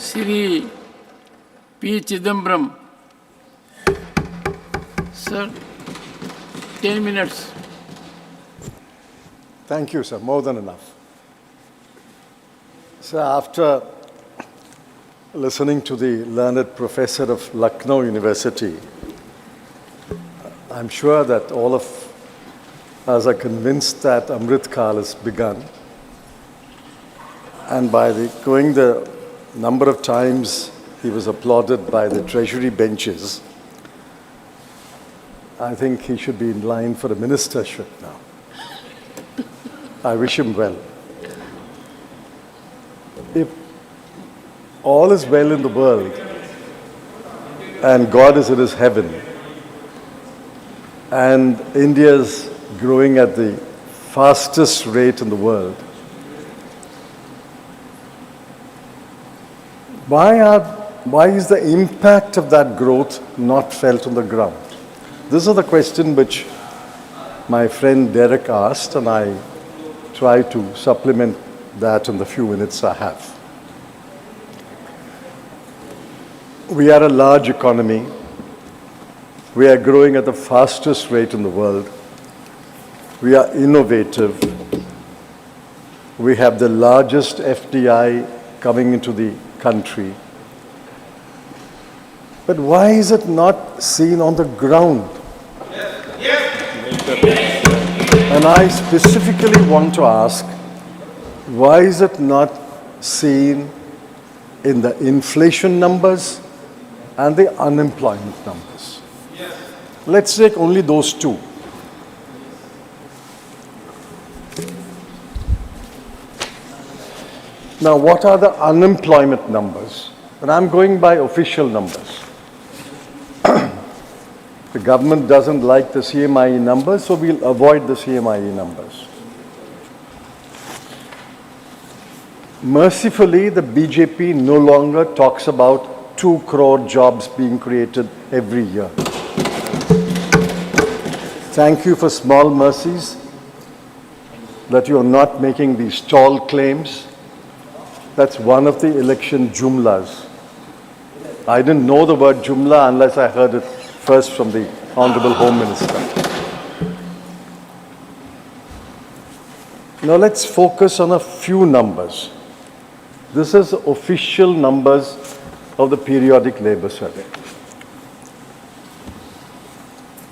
Sri P. Chidambaram. Sir, 10 minutes. Thank you, sir. More than enough. Sir, after listening to the learned professor of Lucknow University, I'm sure that all of us are convinced that Amrit Kal has begun. And by going the number of times he was applauded by the treasury benches, I think he should be in line for a ministership now. I wish him well. If all is well in the world and God is in his heaven and India is growing at the fastest rate in the world, why is the impact of that growth not felt on the ground? This is the question which my friend Derek asked, and I try to supplement that in the few minutes I have. We are a large economy. We are growing at the fastest rate in the world. We are innovative. We have the largest FDI coming into the country. But why is it not seen on the ground? And I specifically want to ask, why is it not seen in the inflation numbers and the unemployment numbers? Let's take only those two. Now, what are the unemployment numbers? And I'm going by official numbers. The government doesn't like the CMIE numbers, so we'll avoid the CMIE numbers. Mercifully, the BJP no longer talks about 2 crore jobs being created every year. Thank you for small mercies that you are not making these tall claims. That's one of the election jumlas. I didn't know the word jumla unless I heard it first from the Honorable Home Minister. Now let's focus on a few numbers. This is official numbers of the Periodic Labour Survey.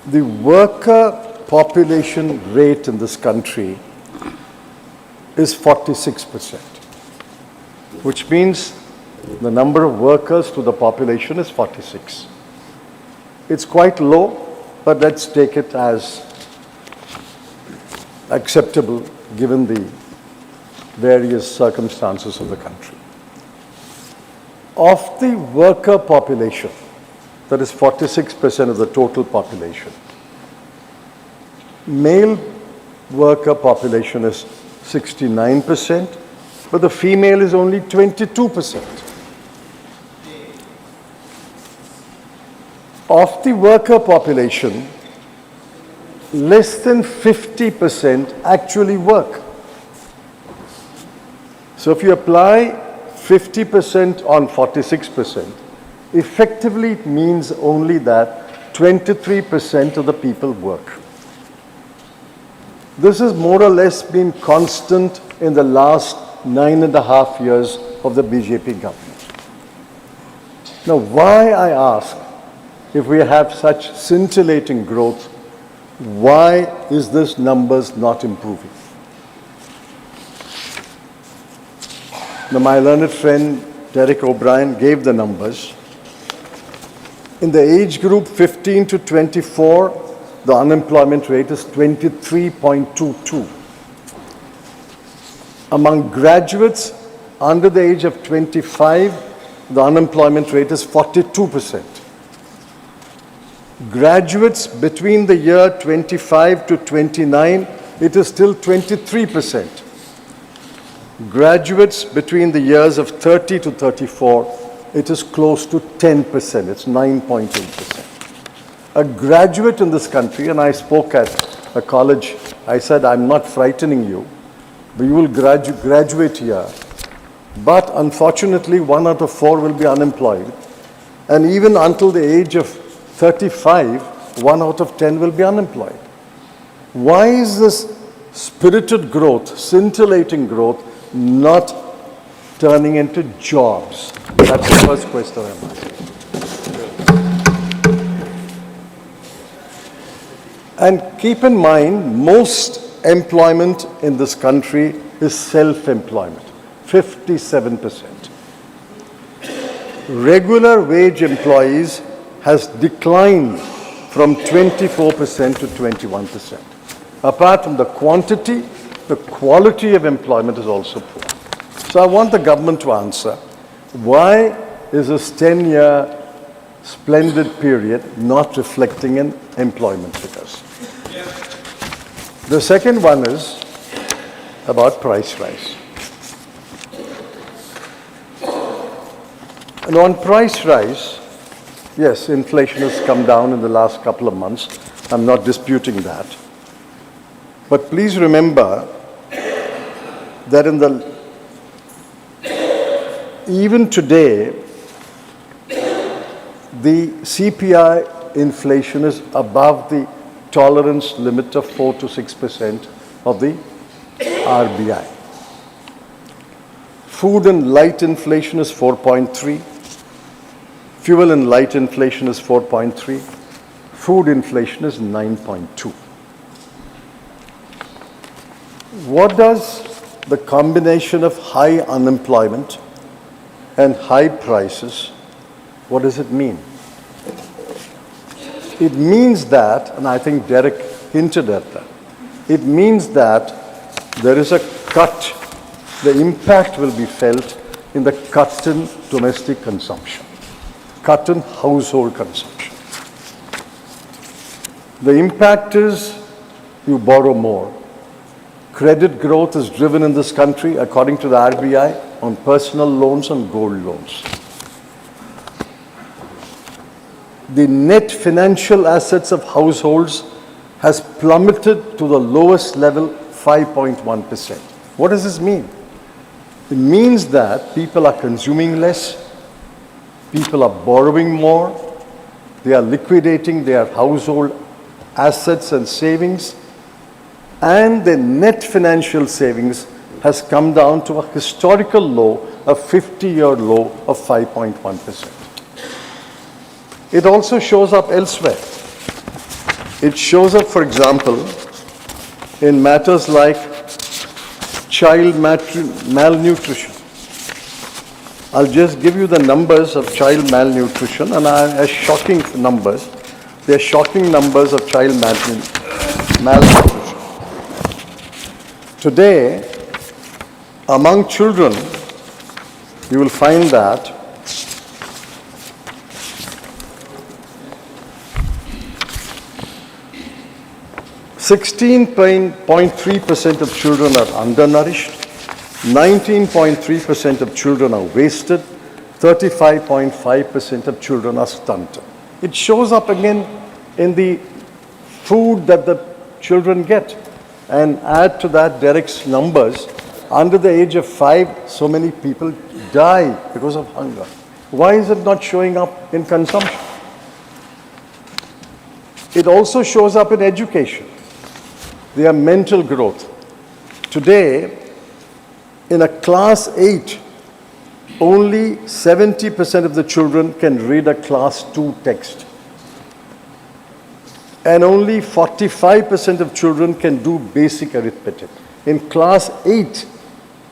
The worker population rate in this country is 46%, which means the number of workers to the population is 46. It's quite low, but let's take it as acceptable given the various circumstances of the country. Of the worker population, that is 46% of the total population, male worker population is 69%, but the female is only 22%. Of the worker population, less than 50% actually work. So if you apply 50% on 46%, effectively it means only that 23% of the people work. This has more or less been constant in the last 9.5 years of the BJP government. Now, why, I ask, if we have such scintillating growth, why is this numbers not improving? Now, my learned friend Derek O'Brien gave the numbers. In the age group 15 to 24, the unemployment rate is 23.22. Among graduates under the age of 25, the unemployment rate is 42%. Graduates between the year 25 to 29, it is still 23%. Graduates between the years of 30 to 34, it is close to 10%. It's 9.8%. A graduate in this country, and I spoke at a college, I said, I'm not frightening you, but you will graduate here But unfortunately, 1 out of 4 will be unemployed. And even until the age of 35, 1 out of 10 will be unemployed. Why is this spirited growth, scintillating growth, not turning into jobs? That's the first question I'm asking. And keep in mind, most employment in this country is self-employment, 57%. Regular wage employees has declined from 24% to 21%. Apart from the quantity, the quality of employment is also poor. So I want the government to answer, why is this 10-year splendid period not reflecting in employment figures? The second one is about price rise. And on price rise, yes, inflation has come down in the last couple of months. I'm not disputing that. But please remember that even today, the CPI inflation is above the tolerance limit of 4 to 6% of the RBI. Food and light inflation is 4.3. Fuel and light inflation is 4.3. Food inflation is 9.2. What does the combination of high unemployment and high prices, what does it mean? It means that, and I think Derek hinted at that, it means that there is a cut, the impact will be felt in the cut in domestic consumption, cut in household consumption. The impact is you borrow more. Credit growth is driven in this country, according to the RBI, on personal loans and gold loans. The net financial assets of households has plummeted to the lowest level, 5.1%. What does this mean? It means that people are consuming less, people are borrowing more, they are liquidating their household assets and savings, and the net financial savings has come down to a historical low, a 50-year low of 5.1%. It also shows up elsewhere. It shows up, for example, in matters like child malnutrition. I'll just give you the numbers of child malnutrition, and are shocking numbers. They're shocking numbers of child malnutrition. Today, among children, you will find that 16.3% of children are undernourished, 19.3% of children are wasted, 35.5% of children are stunted. It shows up again in the food that the children get. And add to that Derek's numbers, under the age of 5, so many people die because of hunger. Why is it not showing up in consumption? It also shows up in education. Their mental growth. Today, in a class 8, only 70% of the children can read a class 2 text. And only 45% of children can do basic arithmetic. In class 8,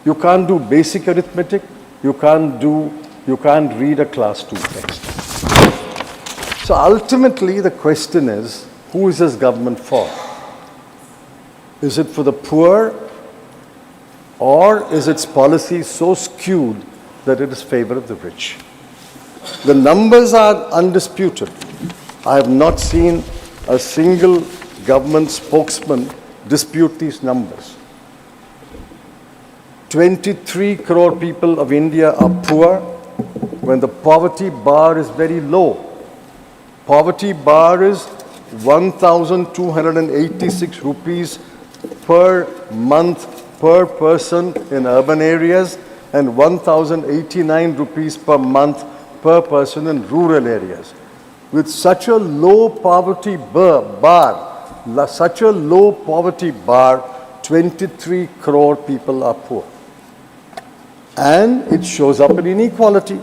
you can't do basic arithmetic, you can't read a class 2 text. So ultimately the question is, who is this government for? Is it for the poor, or is its policy so skewed that it is favor of the rich? The numbers are undisputed. I have not seen a single government spokesman dispute these numbers. 23 crore people of India are poor when the poverty bar is very low. Poverty bar is 1,286 rupees per month per person in urban areas and 1,089 rupees per month per person in rural areas. With such a low poverty bar, 23 crore people are poor. And it shows up in inequality.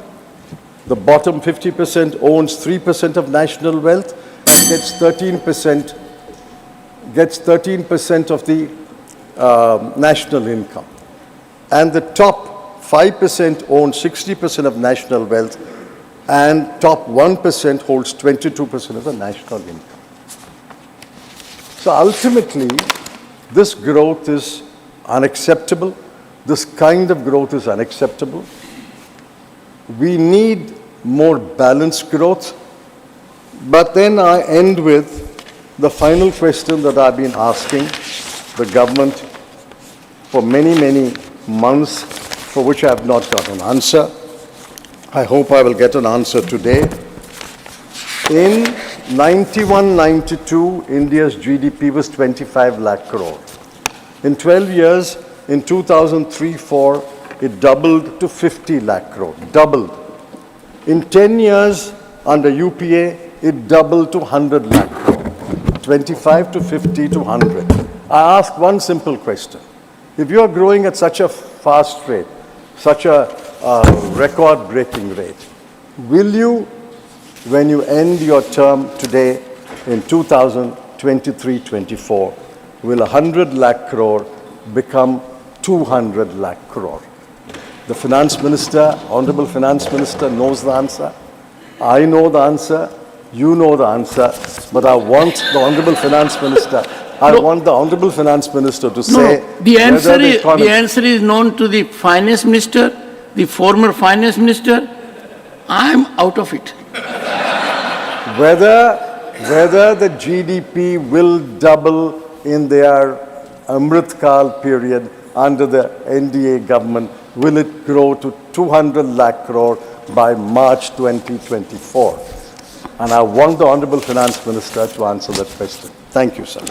The bottom 50% owns 3% of national wealth, gets 13% of the national income. And the top 5% owns 60% of national wealth, and top 1% holds 22% of the national income. So ultimately, this growth is unacceptable. This kind of growth is unacceptable. We need more balanced growth. But then I end with the final question that I've been asking the government for many, many months, for which I have not got an answer. I hope I will get an answer today. In 91-92, India's GDP was 25 lakh crore. In 12 years, in 2003-04, it doubled to 50 lakh crore, doubled. In 10 years, under UPA, it doubled to 100 lakh crore, 25 to 50 to 100. I ask one simple question. If you are growing at such a fast rate, such a record-breaking rate, will you, when you end your term today in 2023-24, will 100 lakh crore become 200 lakh crore? The Finance Minister, Honorable Finance Minister knows the answer. I know the answer. You know the answer. But I want the Honorable Finance Minister, to say... The answer is known to the Finance Minister, the former Finance Minister. I am out of it. Whether the GDP will double in their Amrit Kal period under the NDA government, will it grow to 200 lakh crore by March 2024? And I want the Honorable Finance Minister to answer that question. Thank you, sir.